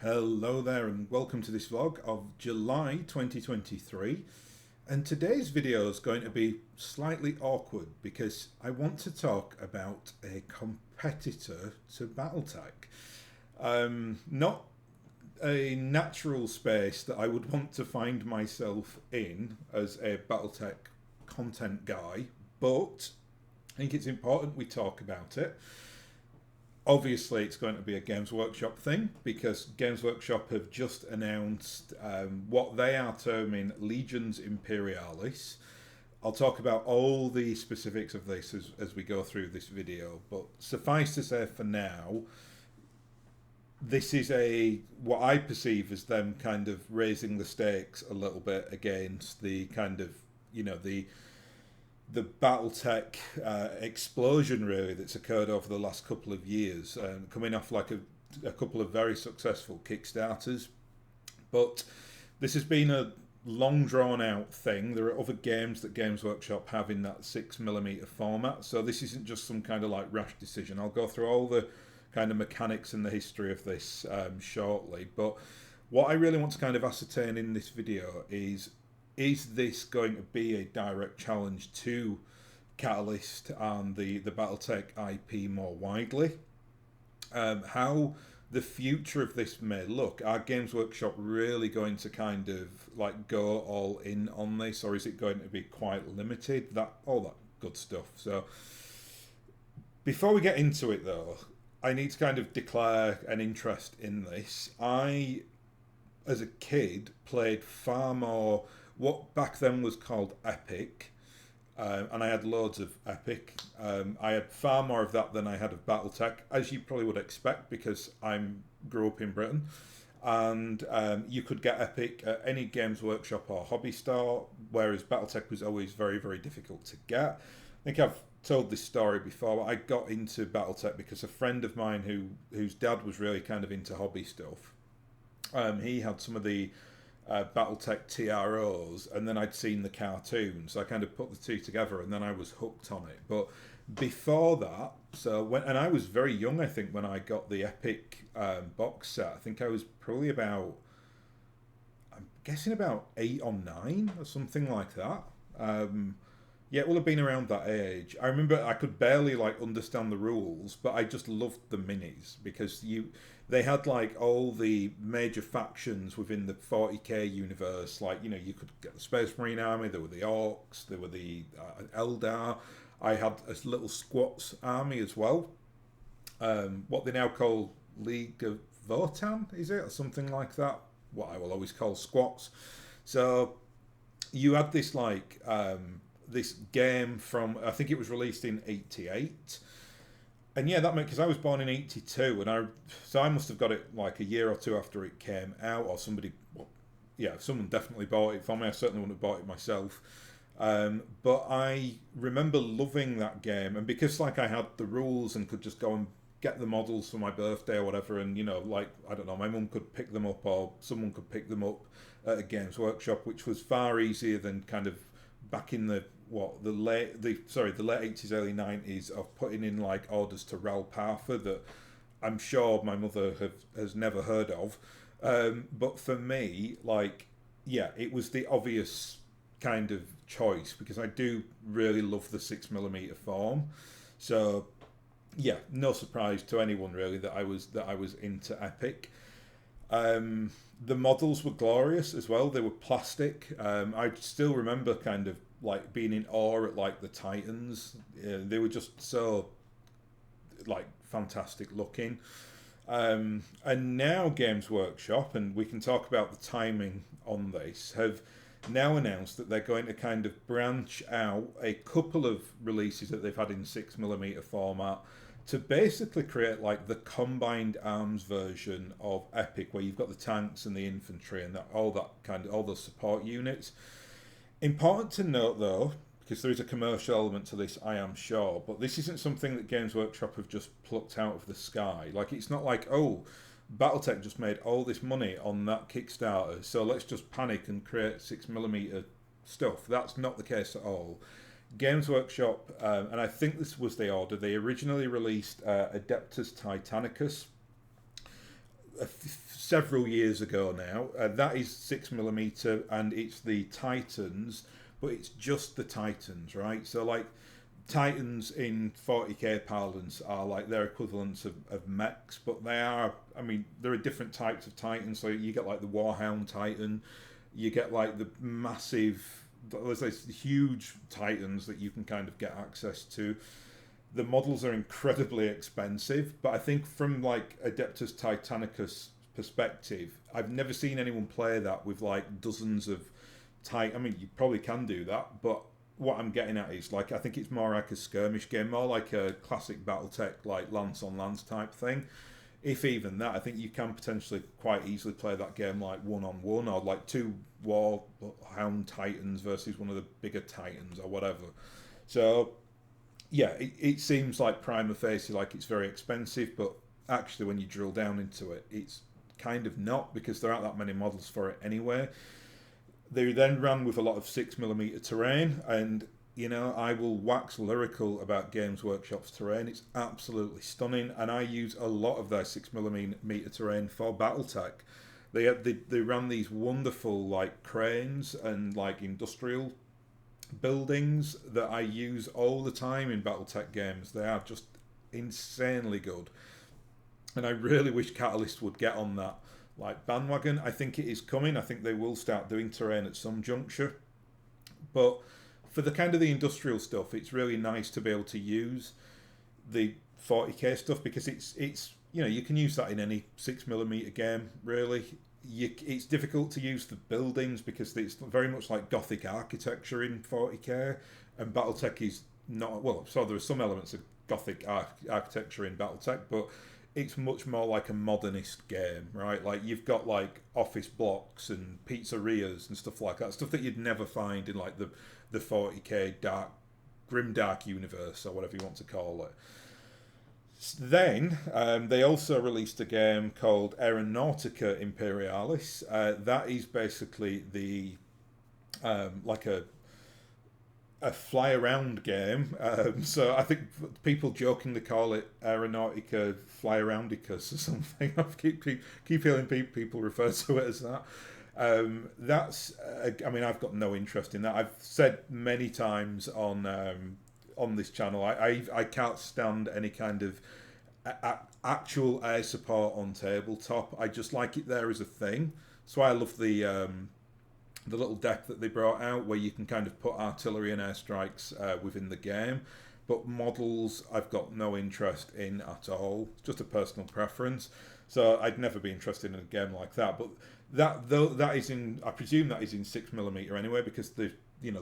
Hello there and welcome to this vlog of July 2023, and today's video is going to be slightly awkward because I want to talk about a competitor to BattleTech. Not a natural space that I would want to find myself in as a BattleTech content guy, but I think it's important we talk about it. Obviously, it's going to be a Games Workshop thing because Games Workshop have just announced what they are terming Legions Imperialis. I'll talk about all the specifics of this as we go through this video, but suffice to say for now, this is what I perceive as them kind of raising the stakes a little bit against the kind of, the BattleTech explosion really that's occurred over the last couple of years, coming off like a couple of very successful Kickstarters. But this has been a long drawn out thing. There are other games that Games Workshop have in that 6mm format, so this isn't just some kind of like rash decision. I'll go through all the kind of mechanics and the history of this shortly, but what I really want to kind of ascertain in this video is this going to be a direct challenge to Catalyst and the BattleTech IP more widely? How the future of this may look? Are Games Workshop really going to kind of like go all in on this, or is it going to be quite limited? All that good stuff. So before we get into it though, I need to kind of declare an interest in this. I, as a kid, played far more what back then was called Epic, and I had loads of Epic. I had far more of that than I had of BattleTech, as you probably would expect, because I grew up in Britain. And you could get Epic at any Games Workshop or hobby store, whereas BattleTech was always very, very difficult to get. I think I've told this story before. I got into BattleTech because a friend of mine whose dad was really kind of into hobby stuff. He had some of the BattleTech TROs, and then I'd seen the cartoons. So I kind of put the two together, and then I was hooked on it. But before that, and I was very young, I think, when I got the Epic box set. I think I was probably I'm guessing about 8 or 9 or something like that. Yeah, it will have been around that age. I remember I could barely like understand the rules, but I just loved the minis because they had like all the major factions within the 40k universe. Like, you could get the Space Marine army, there were the Orcs, there were the Eldar. I had a little Squats army as well. What they now call League of Votan, is it? Or something like that. What I will always call Squats. So you had this like this game from, I think it was released in '88. And yeah, that meant, because I was born in '82, and so I must have got it like a year or two after it came out, or someone definitely bought it for me. I certainly wouldn't have bought it myself. But I remember loving that game, and because like I had the rules and could just go and get the models for my birthday or whatever, and like, I don't know, my mum could pick them up or someone could pick them up at a Games Workshop, which was far easier than kind of back in the late '80s, early '90s, of putting in like orders to Ral Partha that I'm sure my mother has never heard of. But for me, like, yeah, it was the obvious kind of choice because I do really love the 6mm form. So yeah, no surprise to anyone really that I was into Epic. The models were glorious as well. They were plastic. I still remember kind of like being in awe at like the Titans. They were just so like fantastic looking. And now Games Workshop, and we can talk about the timing on this, have now announced that they're going to kind of branch out a couple of releases that they've had in 6mm format to basically create like the combined arms version of Epic, where you've got the tanks and the infantry and all the support units. Important to note though, because there is a commercial element to this, I am sure, but this isn't something that Games Workshop have just plucked out of the sky. Like, it's not like, oh, BattleTech just made all this money on that Kickstarter, so let's just panic and create 6mm stuff. That's not the case at all. Games Workshop, and I think this was the order, they originally released Adeptus Titanicus several years ago now. That is 6mm, and it's the Titans, but it's just the Titans, right? So like Titans in 40k parlance are like their equivalents of mechs, but they are, I mean, there are different types of Titans. So you get like the Warhound Titan, you get like the massive, there's these huge Titans that you can kind of get access to. The models are incredibly expensive, but I think from like Adeptus Titanicus perspective, I've never seen anyone play that with like dozens of I mean, you probably can do that, but what I'm getting at is like I think it's more like a skirmish game, more like a classic BattleTech like lance on lance type thing. If even that, I think you can potentially quite easily play that game like one-on-one, or like two Warhound Titans versus one of the bigger Titans or whatever. So yeah, it seems like prima facie like it's very expensive, but actually when you drill down into it, it's kind of not, because there aren't that many models for it anyway. They then ran with a lot of 6mm terrain, and you know, I will wax lyrical about Games Workshop's terrain. It's absolutely stunning, and I use a lot of their 6mm terrain for BattleTech. They ran these wonderful like cranes and like industrial buildings that I use all the time in BattleTech games. They are just insanely good, and I really wish Catalyst would get on that like bandwagon. I think it is coming. I think they will start doing terrain at some juncture, but for the kind of the industrial stuff, it's really nice to be able to use the 40k stuff, because it's you know, you can use that in any 6mm game really. It's difficult to use the buildings because it's very much like Gothic architecture in 40k, and BattleTech is not, well, so there are some elements of Gothic architecture in BattleTech, but it's much more like a modernist game, right? Like you've got like office blocks and pizzerias and stuff like that, stuff that you'd never find in like the 40k grimdark universe, or whatever you want to call it. Then they also released a game called Aeronautica Imperialis. That is basically the like a fly around game. So I think people jokingly call it Aeronautica Fly Aroundicus or something. I keep hearing people refer to it as that. I mean, I've got no interest in that. I've said many times on this channel, I can't stand any kind of actual air support on tabletop. I just like it there as a thing. That's why I love the little deck that they brought out, where you can kind of put artillery and airstrikes within the game. But models, I've got no interest in at all. It's just a personal preference. So I'd never be interested in a game like that. But that is in, I presume that is in 6mm anyway, because the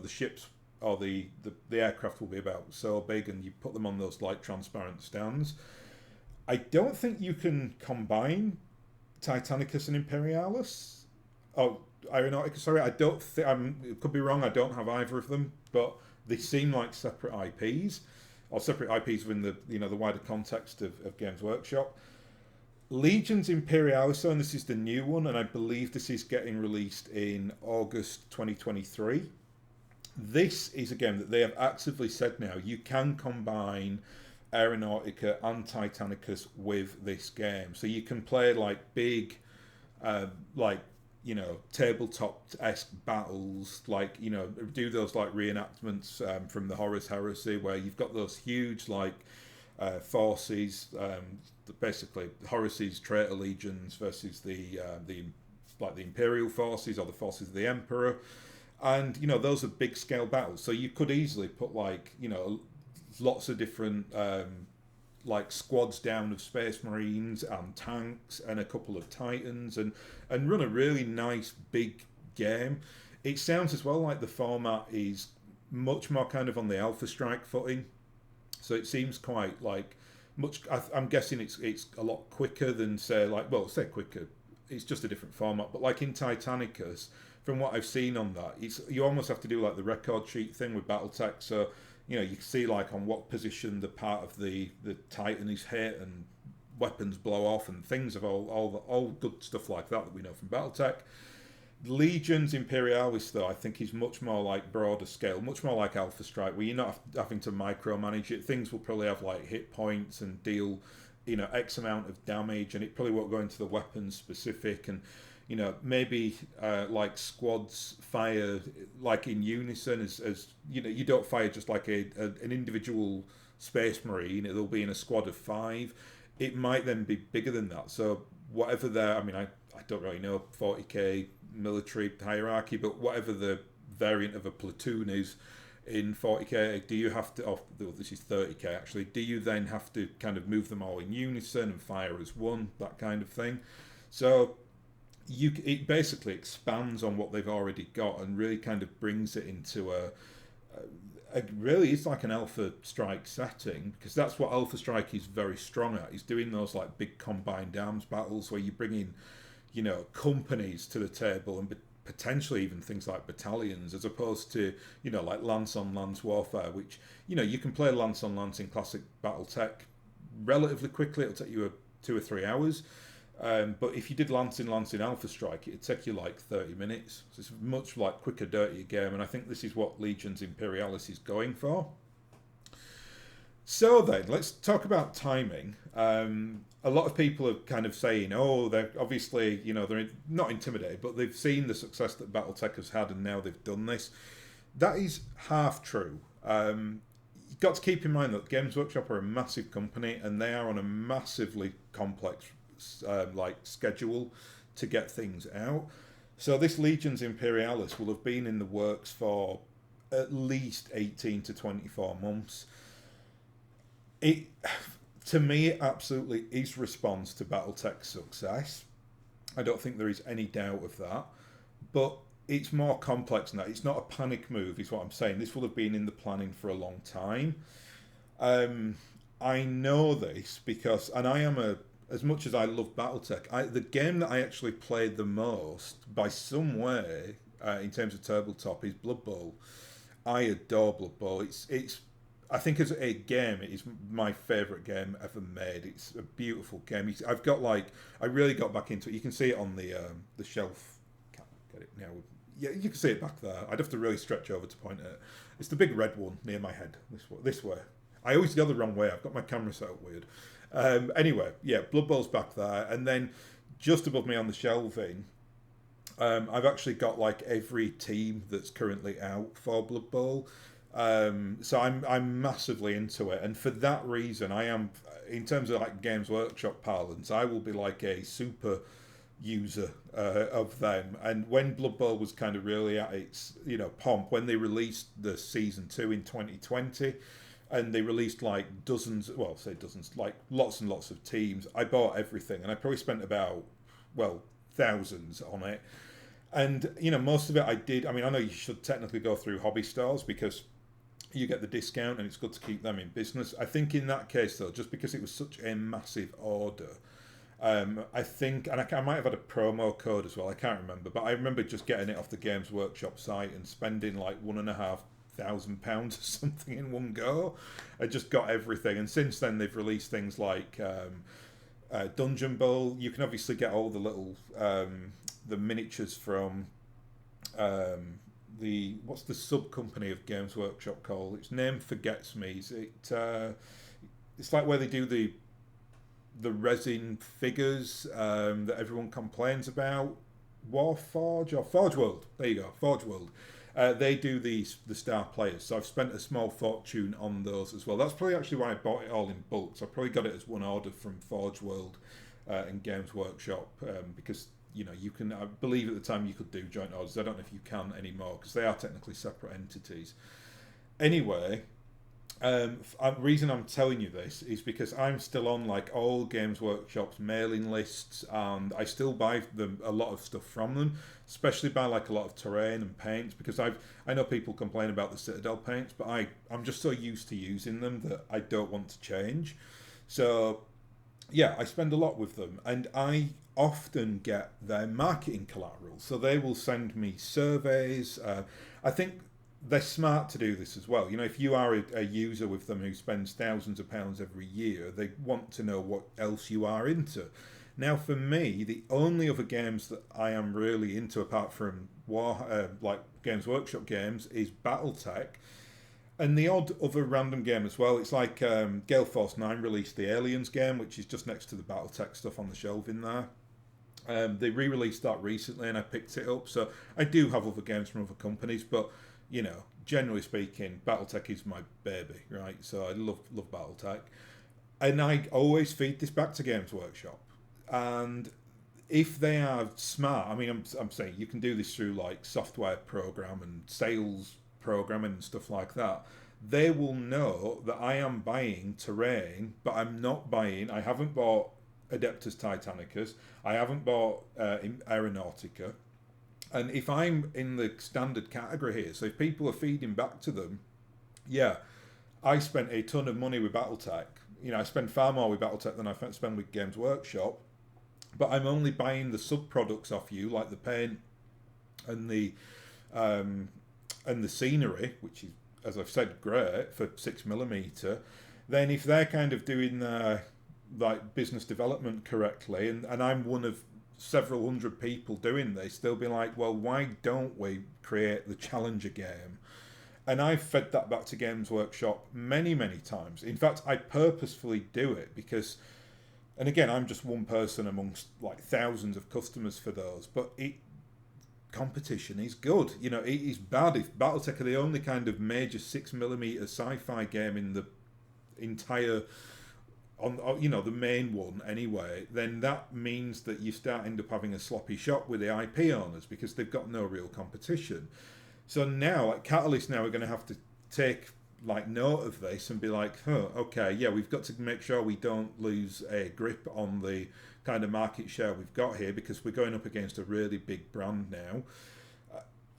ships or the aircraft will be about so big, and you put them on those like transparent stands. I don't think you can combine Titanicus and Imperialis. Oh, Aeronautica, sorry. I don't think, it could be wrong. I don't have either of them, but they seem like separate IPs, or separate IPs within the wider context of Games Workshop. Legions Imperialis, and this is the new one, and I believe this is getting released in August 2023. This is a game that they have actively said now you can combine Aeronautica and Titanicus with this game. So you can play like big, tabletop-esque battles, like, do those like reenactments from the Horus Heresy, where you've got those huge like forces, basically Horus's traitor legions versus the Imperial forces or the forces of the Emperor. And, those are big scale battles. So you could easily put lots of different squads down of Space Marines and tanks and a couple of Titans and run a really nice big game. It sounds as well like the format is much more kind of on the Alpha Strike footing. So it seems quite I'm guessing it's a lot quicker than say quicker. It's just a different format. But like in Titanicus, from what I've seen on that, you almost have to do like the record sheet thing with BattleTech. So, you can see like on what position the part of the Titan is hit, and weapons blow off and things of all good stuff like that we know from BattleTech. Legions Imperialis, though, I think is much more like broader scale, much more like Alpha Strike, where you're not having to micromanage it. Things will probably have like hit points and deal X amount of damage, and it probably won't go into the weapon specific, and maybe like squads fire like in unison, as you don't fire just like an individual space marine. It'll be in a squad of 5. It might then be bigger than that. So whatever their, I don't really know 40k military hierarchy, but whatever the variant of a platoon is in 40k, do you have to, this is 30k actually, do you then have to kind of move them all in unison and fire as one, that kind of thing? So it basically expands on what they've already got and really kind of brings it into a really, it's like an Alpha Strike setting, because that's what Alpha Strike is very strong at. Is doing those like big combined arms battles where you bring in, companies to the table, and potentially even things like battalions, as opposed to like lance on lance warfare, which you can play lance on lance in classic BattleTech relatively quickly. It'll take you 2 or 3 hours. But if you did lance in Alpha Strike, it'd take you like 30 minutes. So it's a much like quicker, dirtier game, and I think this is what Legions Imperialis is going for. So then, let's talk about timing. A lot of people are kind of saying, oh, they're obviously, they're not intimidated, but they've seen the success that BattleTech has had, and now they've done this. That is half true. You've got to keep in mind that Games Workshop are a massive company, and they are on a massively complex schedule to get things out. So this Legions Imperialis will have been in the works for at least 18 to 24 months. It, to me, it absolutely is response to BattleTech's success. I don't think there is any doubt of that. But it's more complex than that. It's not a panic move, is what I'm saying. This will have been in the planning for a long time. I know this because, and I am as much as I love BattleTech, the game that I actually played the most, by some way, in terms of tabletop, is Blood Bowl. I adore Blood Bowl. It's I think as a game, it is my favourite game ever made. It's a beautiful game. I really got back into it. You can see it on the shelf. Can't get it now. Yeah, you can see it back there. I'd have to really stretch over to point at it. It's the big red one near my head. This way. I always go the wrong way. I've got my camera set up weird. Anyway, yeah, Blood Bowl's back there, and then just above me on the shelving, I've actually got like every team that's currently out for Blood Bowl. So I'm massively into it, and for that reason, I am, in terms of like Games Workshop parlance, I will be like a super user of them. And when Blood Bowl was kind of really at its pomp, when they released the season 2 in 2020. And they released like dozens, like lots and lots of teams. I bought everything, and I probably spent about, thousands on it. And, most of it I did. I mean, I know you should technically go through hobby stores because you get the discount and it's good to keep them in business. I think in that case, though, just because it was such a massive order, I think, and I might have had a promo code as well, I can't remember, but I remember just getting it off the Games Workshop site and spending like £1,500 or something in one go. I just got everything, and since then they've released things like Dungeon Bowl. You can obviously get all the little the miniatures from what's the sub company of Games Workshop called? Its name forgets me. It's like where they do the resin figures that everyone complains about. Warforge or Forge World. There you go, Forge World. They do the star players, so I've spent a small fortune on those as well. That's probably actually why I bought it all in bulk. So I probably got it as one order from Forge World and Games Workshop, because you can, I believe at the time you could do joint orders. I don't know if you can anymore because they are technically separate entities. Anyway, the reason I'm telling you this is because I'm still on like all Games Workshop's mailing lists, and I still buy a lot of stuff from them, especially buy like a lot of terrain and paints, because I know people complain about the Citadel paints, but I'm just so used to using them that I don't want to change. So yeah, I spend a lot with them, and I often get their marketing collateral. So they will send me surveys. I think they're smart to do this as well. If you are a user with them who spends thousands of pounds every year, they want to know what else you are into. Now, for me, the only other games that I am really into, apart from like Games Workshop games, is BattleTech. And the odd other random game as well. It's like Gale Force 9 released the Aliens game, which is just next to the BattleTech stuff on the shelf in there. They re-released that recently, and I picked it up. So I do have other games from other companies, but you know, generally speaking, BattleTech is my baby, right? So I love BattleTech, and I always feed this back to Games Workshop. And if they are smart, I mean, I'm saying you can do this through like software program and sales programming and stuff like that. They will know that I am buying terrain, but I'm not buying. I haven't bought Adeptus Titanicus. I haven't bought Aeronautica. And if I'm in the standard category here, so if people are feeding back to them, yeah, I spent a ton of money with BattleTech. You know, I spend far more with BattleTech than I spend with Games Workshop, but I'm only buying the sub products off you, like the paint and um, the scenery, which is, as I've said, great for 6mm. Then if they're kind of doing their like business development correctly, and I'm one of several hundred people doing this, they'll be like, well, why don't we create the Challenger game? And I've fed that back to Games Workshop many times. In fact, I purposefully do it because, and again, I'm just one person amongst like thousands of customers for those, but competition is good. You know, it is bad if BattleTech are the only kind of major 6mm sci-fi game in the entire, on you know, the main one anyway, then that means that you end up having a sloppy shop with the IP owners because they've got no real competition. So now, like Catalyst, now we're going to have to take like note of this and be like, okay, yeah, we've got to make sure we don't lose a grip on the kind of market share we've got here because we're going up against a really big brand now.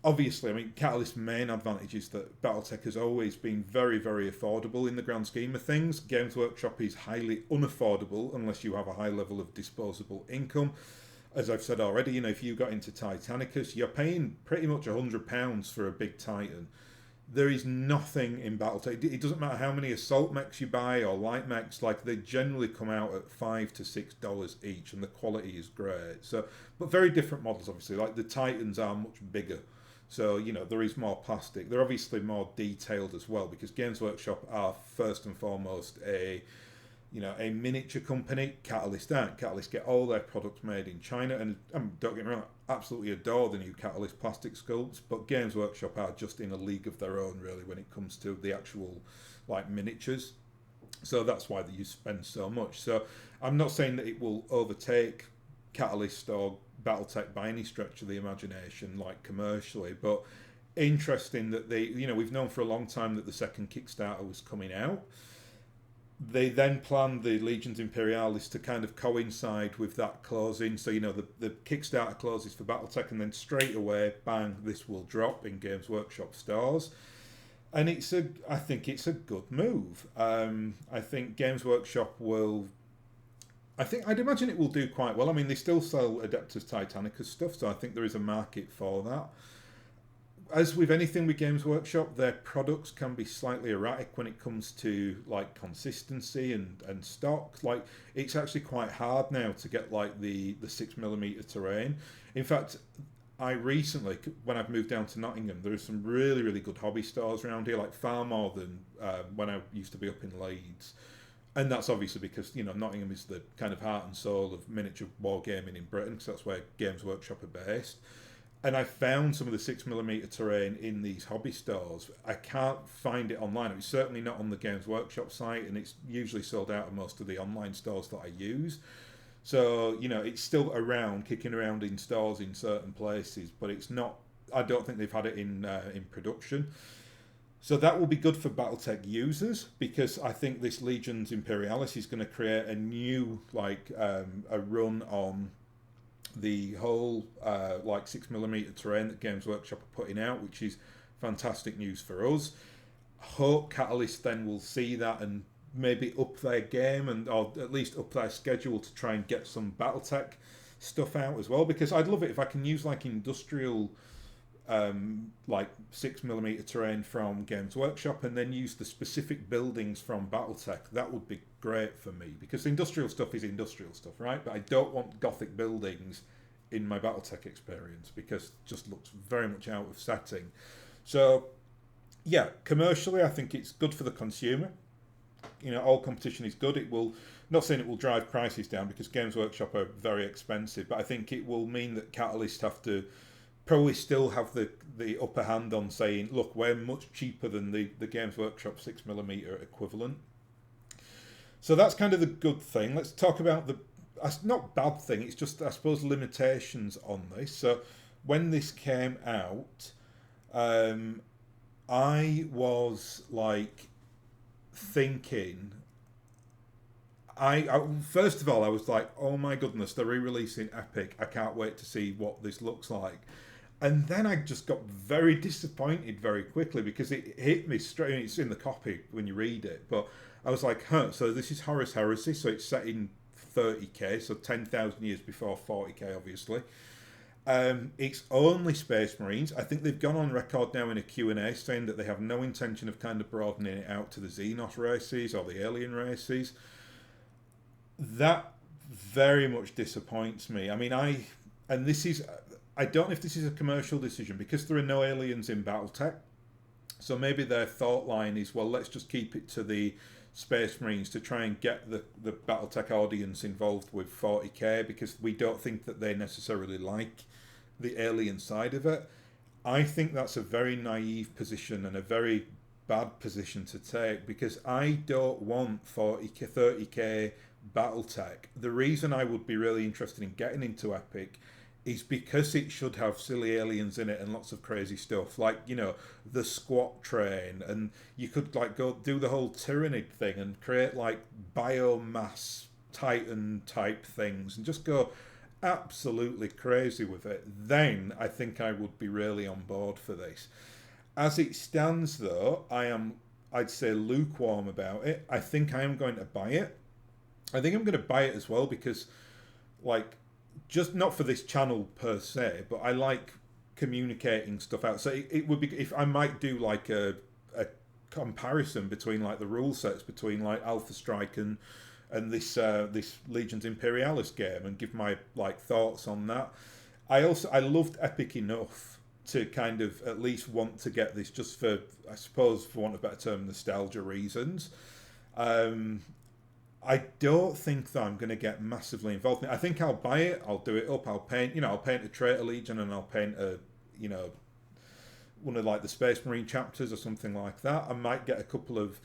Obviously, I mean, Catalyst's main advantage is that BattleTech has always been very affordable in the grand scheme of things. Games Workshop is highly unaffordable unless you have a high level of disposable income. As I've said already, you know, if you got into Titanicus, you're paying pretty much £100 for a big Titan. There is nothing in BattleTech. It doesn't matter how many assault mechs you buy or light mechs, like they generally come out at $5 to $6 each, and the quality is great. So, but very different models, obviously. Like the Titans are much bigger. So, you know, there is more plastic. They're obviously more detailed as well because Games Workshop are first and foremost a miniature company. Catalyst aren't. Catalyst get all their products made in China, and don't get me wrong, I absolutely adore the new Catalyst plastic sculpts, but Games Workshop are just in a league of their own, really, when it comes to the actual, like, miniatures. So that's why you spend so much. So I'm not saying that it will overtake Catalyst or BattleTech by any stretch of the imagination, like commercially, but interesting that we've known for a long time that the second Kickstarter was coming out. They then planned the Legions Imperialis to kind of coincide with that closing. So, you know, the Kickstarter closes for BattleTech, and then straight away, bang, this will drop in Games Workshop stores. And I think it's a good move. I think Games Workshop I'd imagine it will do quite well. I mean, they still sell Adeptus Titanicus stuff, so I think there is a market for that. As with anything with Games Workshop, their products can be slightly erratic when it comes to like consistency and stock. Like it's actually quite hard now to get like the 6mm terrain. In fact, I recently, when I've moved down to Nottingham, there are some really good hobby stores around here, like far more than when I used to be up in Leeds. And that's obviously because, you know, Nottingham is the kind of heart and soul of miniature wargaming in Britain, because that's where Games Workshop are based. And I found some of the 6mm terrain in these hobby stores. I can't find it online. It's certainly not on the Games Workshop site, and it's usually sold out of most of the online stores that I use. So, you know, it's still around, kicking around in stores in certain places, but it's not, I don't think they've had it in production. So that will be good for BattleTech users, because I think this Legions Imperialis is going to create a new, a run on the whole 6mm terrain that Games Workshop are putting out, which is fantastic news for us. Hope Catalyst then will see that and maybe up their game, or at least up their schedule to try and get some BattleTech stuff out as well, because I'd love it if I can use industrial 6mm terrain from Games Workshop and then use the specific buildings from BattleTech. That would be great for me, because industrial stuff is industrial stuff, right? But I don't want Gothic buildings in my BattleTech experience, because it just looks very much out of setting. So Yeah, commercially, I think it's good for the consumer. All competition is good. It will, not saying it will drive prices down because Games Workshop are very expensive, but I think it will mean that Catalyst have to probably still have the upper hand on saying, look, we're much cheaper than the Games Workshop 6mm equivalent. So that's kind of the good thing. Let's talk about the, not bad thing, it's just, I suppose, limitations on this. So when this came out, I was like thinking, first of all, I was like, oh my goodness, they're re-releasing Epic. I can't wait to see what this looks like. And then I just got very disappointed very quickly because it hit me straight. It's in the copy when you read it, but I was like, huh, so this is Horus Heresy, so it's set in 30k, so 10,000 years before 40k, obviously. It's only Space Marines. I think they've gone on record now in a Q&A saying that they have no intention of kind of broadening it out to the Xenos races or the alien races. That very much disappoints me. I mean, I don't know if this is a commercial decision because there are no aliens in BattleTech. So maybe their thought line is, well, let's just keep it to the Space Marines to try and get the BattleTech audience involved with 40k because we don't think that they necessarily like the alien side of it. I think that's a very naive position and a very bad position to take because I don't want 40k, 30k BattleTech. The reason I would be really interested in getting into Epic is because it should have silly aliens in it and lots of crazy stuff, like, the squat train, and you could like go do the whole Tyrannid thing and create like biomass Titan type things and just go absolutely crazy with it. Then I think I would be really on board for this. As it stands though, I'd say lukewarm about it. I think I am going to buy it. I think I'm going to buy it as well because, like, just not for this channel per se, but I like communicating stuff out. So it would be, if I might do like a comparison between like the rule sets between like Alpha Strike and this Legions Imperialis game and give my like thoughts on that. I loved Epic enough to kind of at least want to get this just for, I suppose, for want of a better term, nostalgia reasons. I don't think that I'm going to get massively involved in it. I think I'll buy it, I'll do it up, I'll paint a Traitor Legion and I'll paint a, one of like the Space Marine chapters or something like that. I might get a couple of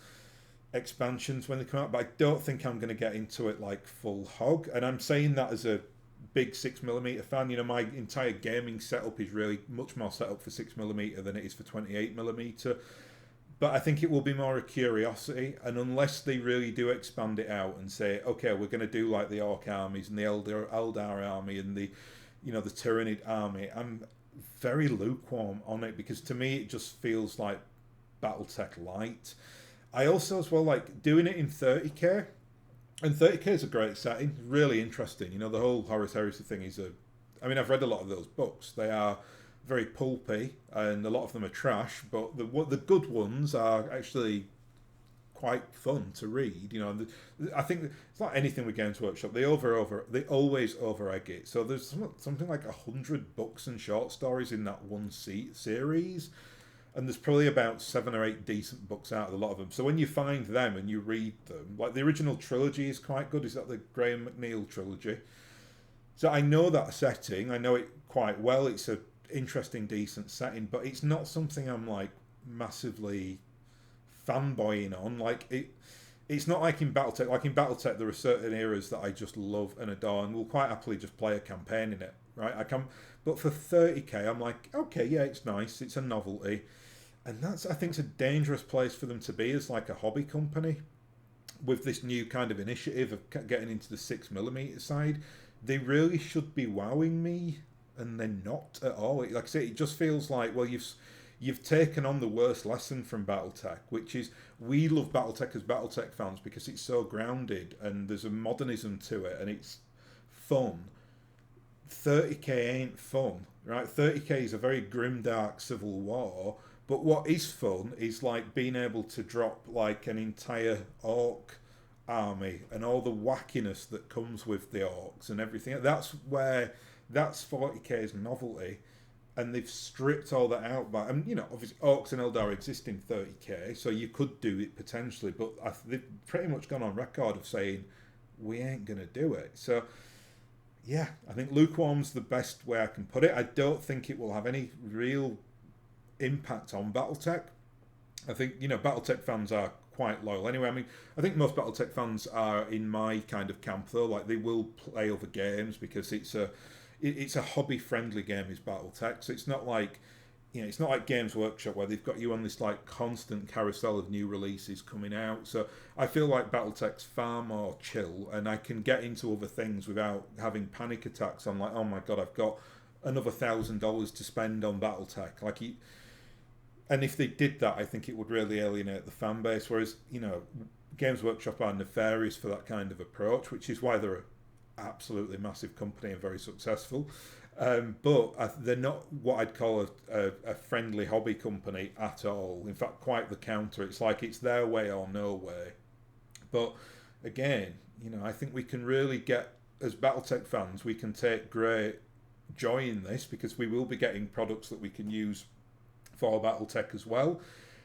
expansions when they come out, but I don't think I'm going to get into it like full hog. And I'm saying that as a big 6mm fan. My entire gaming setup is really much more set up for 6mm than it is for 28mm. But I think it will be more a curiosity, and unless they really do expand it out and say, okay, we're going to do like the Orc armies and the Eldar army and the Tyrannid army, I'm very lukewarm on it because to me it just feels like BattleTech light. I also as well like doing it in 30k, and 30k is a great setting, really interesting. The whole Horus Heresy thing is I've read a lot of those books. They are very pulpy and a lot of them are trash, but the good ones are actually quite fun to read. I think it's like anything with Games Workshop, they always over egg it. So there's something like 100 books and short stories in that one series, and there's probably about 7 or 8 decent books out of a lot of them. So when you find them and you read them, like the original trilogy is quite good. Is that the Graham McNeil trilogy? So I know that setting, I know it quite well. It's a interesting, decent setting, but it's not something I'm like massively fanboying on. Like it's not like in BattleTech. Like in BattleTech, there are certain eras that I just love and adore, and will quite happily just play a campaign in it. Right? But for 30k, I'm like, okay, yeah, it's nice, it's a novelty, and I think it's a dangerous place for them to be as like a hobby company with this new kind of initiative of getting into the 6mm side. They really should be wowing me, and they're not at all. Like I say, it just feels like, well, you've taken on the worst lesson from BattleTech, which is we love BattleTech as BattleTech fans because it's so grounded and there's a modernism to it and it's fun. 30k ain't fun, right? 30k is a very grimdark civil war, but what is fun is like being able to drop like an entire orc army and all the wackiness that comes with the orcs and everything. That's 40k's novelty, and they've stripped all that out. But and you know, obviously, Orcs and Eldar exist in 30k, so you could do it potentially. But they've pretty much gone on record of saying we ain't gonna do it. So yeah, I think lukewarm's the best way I can put it. I don't think it will have any real impact on BattleTech. I think, you know, BattleTech fans are quite loyal anyway. I mean, I think most BattleTech fans are in my kind of camp though. Like, they will play other games because it's a hobby friendly game, is BattleTech. So it's not like, you know, it's not like Games Workshop where they've got you on this like constant carousel of new releases coming out. So I feel like BattleTech's far more chill, and I can get into other things without having panic attacks. I'm like, oh my god, I've got another $1,000 to spend on BattleTech. Like, and if they did that, I think it would really alienate the fan base. Whereas, you know, Games Workshop are nefarious for that kind of approach, which is why they're an absolutely massive company and very successful. But they're not what I'd call a friendly hobby company at all. In fact, quite the counter. It's like it's their way or no way. But again, you know, I think we can really get, as BattleTech fans, we can take great joy in this because we will be getting products that we can use for BattleTech as well.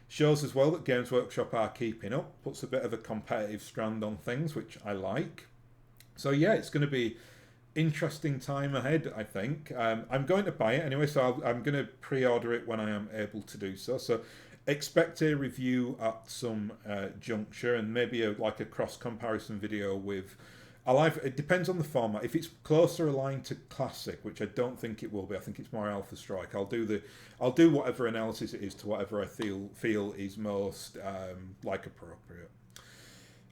Shows as well that Games Workshop are keeping up, puts a bit of a competitive strand on things, which I like. So yeah, it's going to be interesting time ahead, I think. I'm going to buy it anyway, so I'm going to pre-order it when I am able to do so. So expect a review at some juncture, and maybe like a cross comparison video with. It depends on the format. If it's closer aligned to Classic, which I don't think it will be, I think it's more Alpha Strike. I'll do whatever analysis it is to whatever I feel is most like appropriate.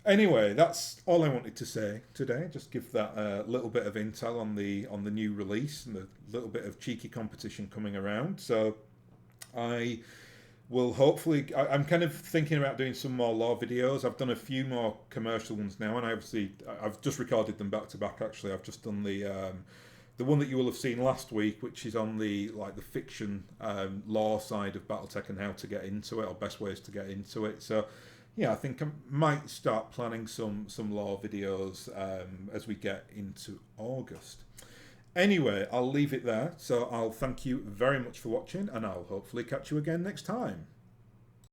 Anyway, that's all I wanted to say today. Just give that little bit of intel on the new release and the little bit of cheeky competition coming around. So I will hopefully. I'm kind of thinking about doing some more lore videos. I've done a few more commercial ones now, and I've just recorded them back to back. Actually, I've just done the one that you will have seen last week, which is on the fiction lore side of BattleTech and how to get into it, or best ways to get into it. So yeah, I think I might start planning some lore videos as we get into August. Anyway, I'll leave it there. So I'll thank you very much for watching, and I'll hopefully catch you again next time.